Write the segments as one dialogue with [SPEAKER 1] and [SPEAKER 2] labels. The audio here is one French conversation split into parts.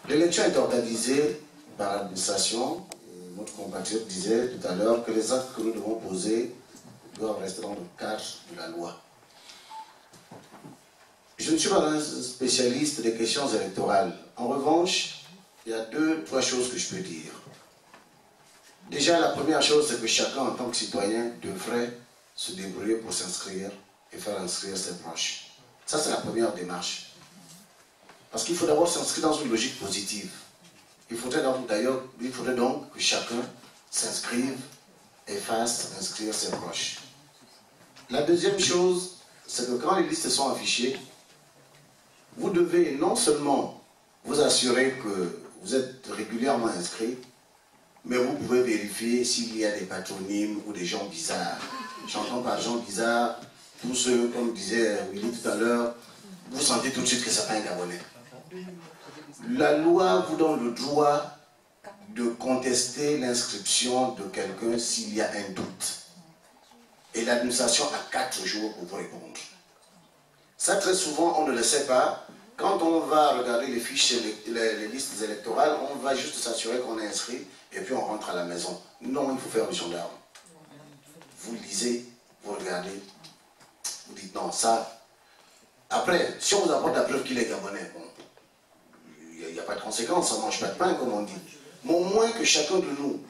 [SPEAKER 1] L'élection est organisée par l'administration. Notre compatriote disait tout à l'heure que les actes que nous devons poser doivent rester dans le cadre de la loi. Je ne suis pas un spécialiste des questions électorales. En revanche, il y a deux, trois choses que je peux dire. Déjà, la première chose, c'est que chacun, en tant que citoyen, devrait se débrouiller pour s'inscrire et faire inscrire ses proches. Ça, c'est la première démarche. Parce qu'il faut d'abord s'inscrire dans une logique positive. Il faudrait donc que chacun s'inscrive et fasse inscrire ses proches. La deuxième chose, c'est que quand les listes sont affichées, vous devez non seulement vous assurer que vous êtes régulièrement inscrit, mais vous pouvez vérifier s'il y a des patronymes ou des gens bizarres. J'entends par gens bizarres, tous ceux, comme disait Willy tout à l'heure, vous sentez tout de suite que ce n'est pas un Gabonais. La loi vous donne le droit de contester l'inscription de quelqu'un s'il y a un doute. Et l'administration a 4 jours pour vous répondre. Ça, très souvent, on ne le sait pas. Quand on va regarder les fiches, les listes électorales, on va juste s'assurer qu'on est inscrit et puis on rentre à la maison. Non, il faut faire le gendarme. Vous lisez, vous regardez, vous dites non, ça. Après, si on vous apporte la preuve qu'il est Gabonais, bon, il n'y a pas de conséquences, ça ne mange pas de pain, comme on dit. Mais au moins que chacun de nous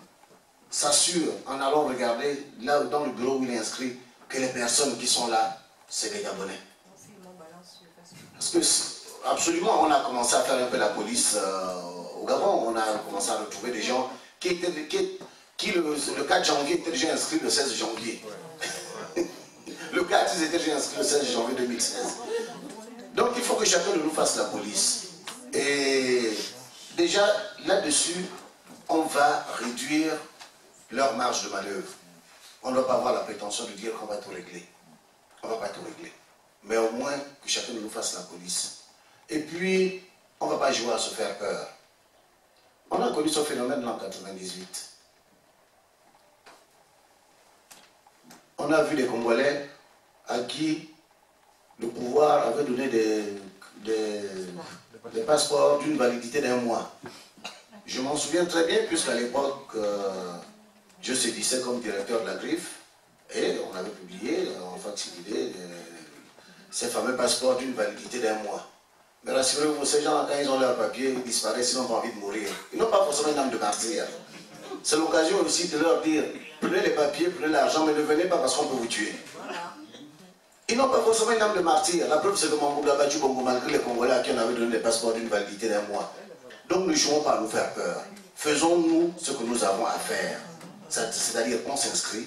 [SPEAKER 1] s'assure, en allant regarder là dans le bureau où il est inscrit, que les personnes qui sont là, c'est des Gabonais. Parce que, absolument, on a commencé à faire un peu la police au Gabon. On a commencé à retrouver des gens qui le 4 janvier étaient déjà inscrits le 16 janvier. Le 4, ils étaient déjà inscrits le 16 janvier 2016. Donc, il faut que chacun de nous fasse la police. Et déjà, là-dessus, on va réduire leur marge de manœuvre. On ne doit pas avoir la prétention de dire qu'on va tout régler. On ne va pas tout régler. Mais au moins que chacun de nous fasse la police. Et puis, on ne va pas jouer à se faire peur. On a connu ce phénomène en 1998. On a vu des Congolais à qui le pouvoir avait donné des passeports d'une validité d'1 mois. Je m'en souviens très bien, puisqu'à l'époque, je sévissais comme directeur de la Griffe, et on avait publié en facsimilé ces fameux passeports d'une validité d'1 mois. Mais rassurez-vous, ces gens, quand ils ont leur papier, ils disparaissent, ils n'ont pas envie de mourir. Ils n'ont pas forcément une âme de martyr. C'est l'occasion aussi de leur dire, prenez les papiers, prenez l'argent, mais ne venez pas parce qu'on peut vous tuer. Ils n'ont pas forcément une âme de martyr. La preuve, c'est que Mambouda Badji Bongo, malgré les Congolais à qui on avait donné des passeports d'une validité d'1 mois. Donc ne jouons pas à nous faire peur. Faisons-nous ce que nous avons à faire. C'est-à-dire qu'on s'inscrit,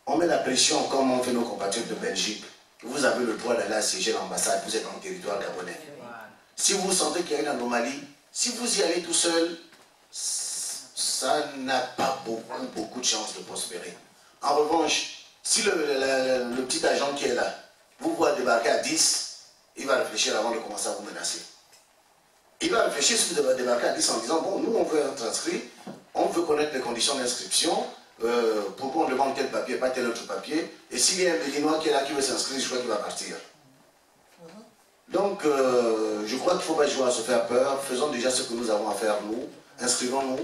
[SPEAKER 1] on met la pression comme on fait nos compatriotes de Belgique. Vous avez le droit d'aller assiéger l'ambassade, vous êtes en territoire gabonais. Si vous sentez qu'il y a une anomalie, si vous y allez tout seul, ça n'a pas beaucoup de chances de prospérer. En revanche, si le petit agent qui est là vous voit débarquer à 10, il va réfléchir avant de commencer à vous menacer. Il va réfléchir si vous débarquer à 10 en disant, bon, nous on veut être inscrit, on veut connaître les conditions d'inscription, pourquoi on demande tel papier, pas tel autre papier, et s'il y a un Béninois qui est là, qui veut s'inscrire, je crois qu'il va partir. Donc, je crois qu'il ne faut pas jouer à se faire peur, faisons déjà ce que nous avons à faire nous, inscrivons-nous,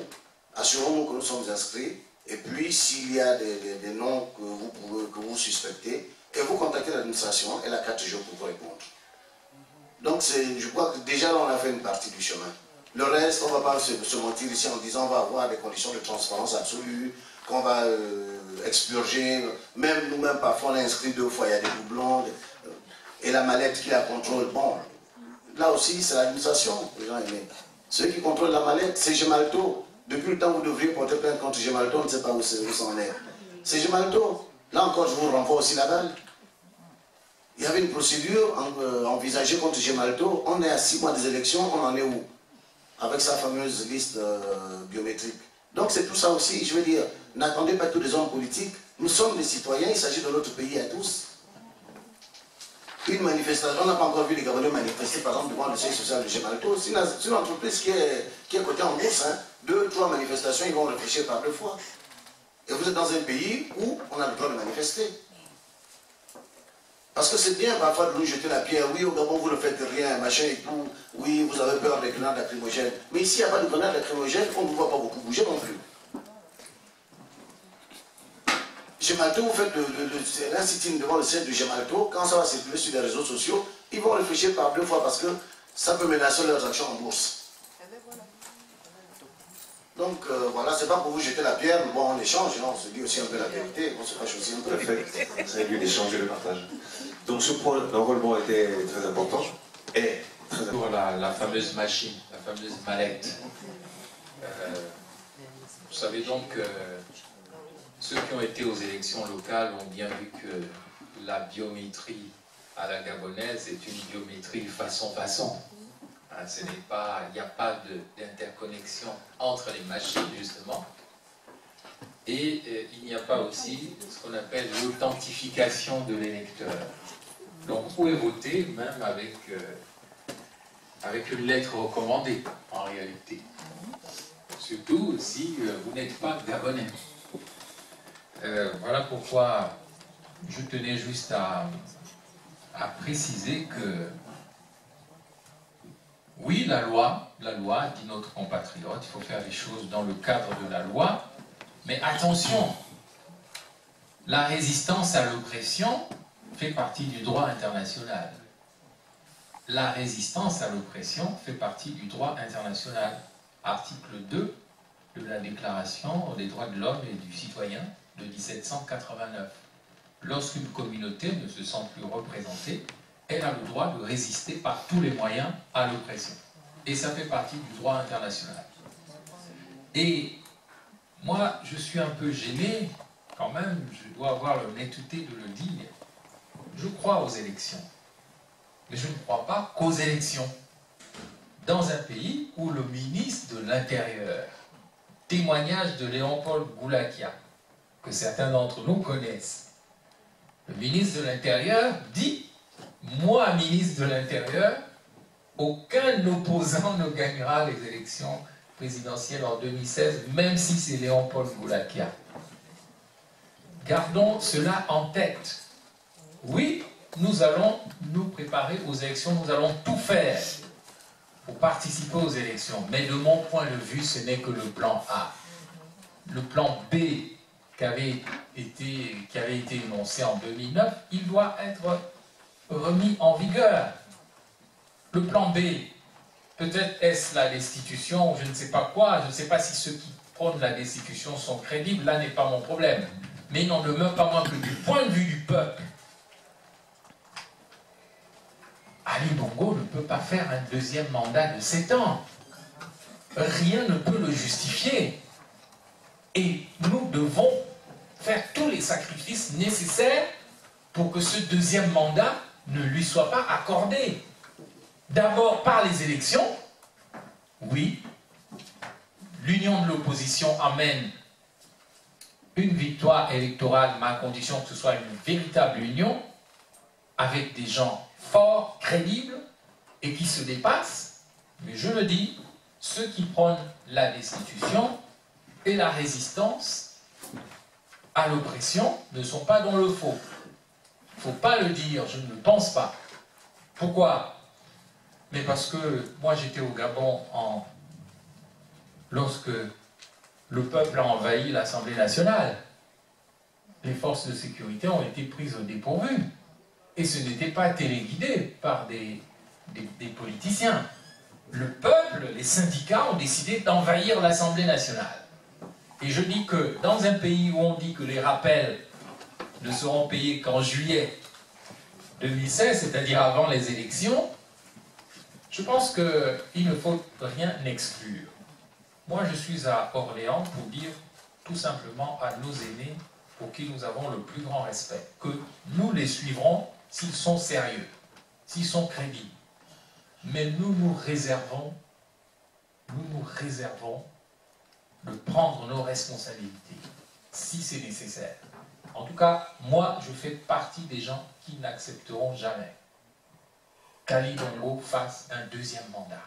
[SPEAKER 1] assurons-nous que nous sommes inscrits, et puis s'il y a des noms que vous suspectez, et vous contactez l'administration, elle a 4 jours pour vous répondre. Donc je crois que déjà là, on a fait une partie du chemin. Le reste, on ne va pas se mentir ici en disant on va avoir des conditions de transparence absolue, qu'on va expurger, même nous-mêmes parfois on est inscrit 2 fois, il y a des doublons, et la mallette qui la contrôle, bon, là aussi c'est l'administration, les gens aimés. Ceux qui contrôlent la mallette, c'est Gemalto. Depuis le temps où vous devriez porter plainte contre Gemalto, on ne sait pas où ça en est. C'est Gemalto. Là encore, je vous renvoie aussi la balle. Il y avait une procédure envisagée contre Gemalto. On est à 6 mois des élections, on en est où? Avec sa fameuse liste biométrique. Donc c'est tout ça aussi, je veux dire, n'attendez pas tous les hommes politiques. Nous sommes des citoyens, il s'agit de notre pays à tous. Une manifestation, on n'a pas encore vu les Gabonais manifester, par exemple, devant le siège social de Gemalto. C'est une entreprise qui est cotée en bourse. 2, 3 manifestations, ils vont réfléchir par 2 fois. Et vous êtes dans un pays où on a le droit de manifester. Parce que c'est bien parfois de nous jeter la pierre. Oui, au Gabon, vous ne faites rien, machin et tout. Oui, vous avez peur des grenades lacrymogènes. Mais ici, il n'y a pas de grenades lacrymogènes, on ne vous voit pas beaucoup bouger non plus. Gemalto, vous faites un sit-in devant le siège de Gemalto. Quand ça va circuler sur les réseaux sociaux, ils vont réfléchir par 2 fois parce que ça peut menacer leurs actions en bourse. Donc voilà, c'est pas pour vous jeter la pierre, mais bon, on échange, hein, on se dit aussi un peu la vérité, on se fâche aussi un peu.
[SPEAKER 2] Parfait, c'est lieu d'échanger le partage. Donc ce point d'enrôlement était très important. Et très important.
[SPEAKER 3] Pour la fameuse machine, la fameuse mallette. Vous savez donc que ceux qui ont été aux élections locales ont bien vu que la biométrie à la gabonaise est une biométrie façon-façon. Ce n'est pas, il n'y a pas d'interconnexion entre les machines, justement. Et il n'y a pas aussi ce qu'on appelle l'authentification de l'électeur. Donc vous pouvez voter même avec une lettre recommandée, en réalité. Surtout si vous n'êtes pas gabonais. Voilà pourquoi je tenais juste à préciser que oui, la loi, dit notre compatriote, il faut faire les choses dans le cadre de la loi, mais attention, la résistance à l'oppression fait partie du droit international. La résistance à l'oppression fait partie du droit international. Article 2 de la Déclaration des droits de l'homme et du citoyen de 1789. Lorsqu'une communauté ne se sent plus représentée, elle a le droit de résister par tous les moyens à l'oppression. Et ça fait partie du droit international. Et moi, je suis un peu gêné, quand même, je dois avoir l'honnêteté de le dire. Je crois aux élections, mais je ne crois pas qu'aux élections. Dans un pays où le ministre de l'Intérieur, témoignage de Léon-Paul Goulakia, que certains d'entre nous connaissent, le ministre de l'Intérieur dit: moi, ministre de l'Intérieur, aucun opposant ne gagnera les élections présidentielles en 2016, même si c'est Léon-Paul Goulakia. Gardons cela en tête. Oui, nous allons nous préparer aux élections, nous allons tout faire pour participer aux élections. Mais de mon point de vue, ce n'est que le plan A. Le plan B qui avait été énoncé en 2009, il doit être remis en vigueur. Le plan B, peut-être est-ce la destitution, je ne sais pas quoi, je ne sais pas si ceux qui prônent la destitution sont crédibles, là n'est pas mon problème. Mais il n'en demeure pas moins que du point de vue du peuple, Ali Bongo ne peut pas faire un deuxième mandat de 7 ans. Rien ne peut le justifier. Et nous devons faire tous les sacrifices nécessaires pour que ce deuxième mandat ne lui soit pas accordé. D'abord par les élections. Oui, l'union de l'opposition amène une victoire électorale, mais à condition que ce soit une véritable union, avec des gens forts, crédibles, et qui se dépassent. Mais je le dis, ceux qui prônent la destitution et la résistance à l'oppression ne sont pas dans le faux. Il ne faut pas le dire, je ne le pense pas. Pourquoi? Mais parce que moi j'étais au Gabon lorsque le peuple a envahi l'Assemblée nationale. Les forces de sécurité ont été prises au dépourvu. Et ce n'était pas téléguidé par des politiciens. Le peuple, les syndicats ont décidé d'envahir l'Assemblée nationale. Et je dis que dans un pays où on dit que les rappels ne seront payés qu'en juillet 2016, c'est-à-dire avant les élections, je pense qu'il ne faut rien exclure. Moi, je suis à Orléans pour dire tout simplement à nos aînés, pour qui nous avons le plus grand respect, que nous les suivrons s'ils sont sérieux, s'ils sont crédibles. Mais nous nous réservons de prendre nos responsabilités, si c'est nécessaire. En tout cas, moi, je fais partie des gens qui n'accepteront jamais qu'Ali Bongo fasse un deuxième mandat.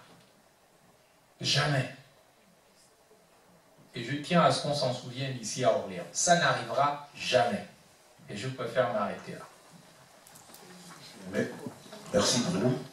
[SPEAKER 3] Jamais. Et je tiens à ce qu'on s'en souvienne ici à Orléans. Ça n'arrivera jamais. Et je préfère m'arrêter là.
[SPEAKER 4] Merci Bruno.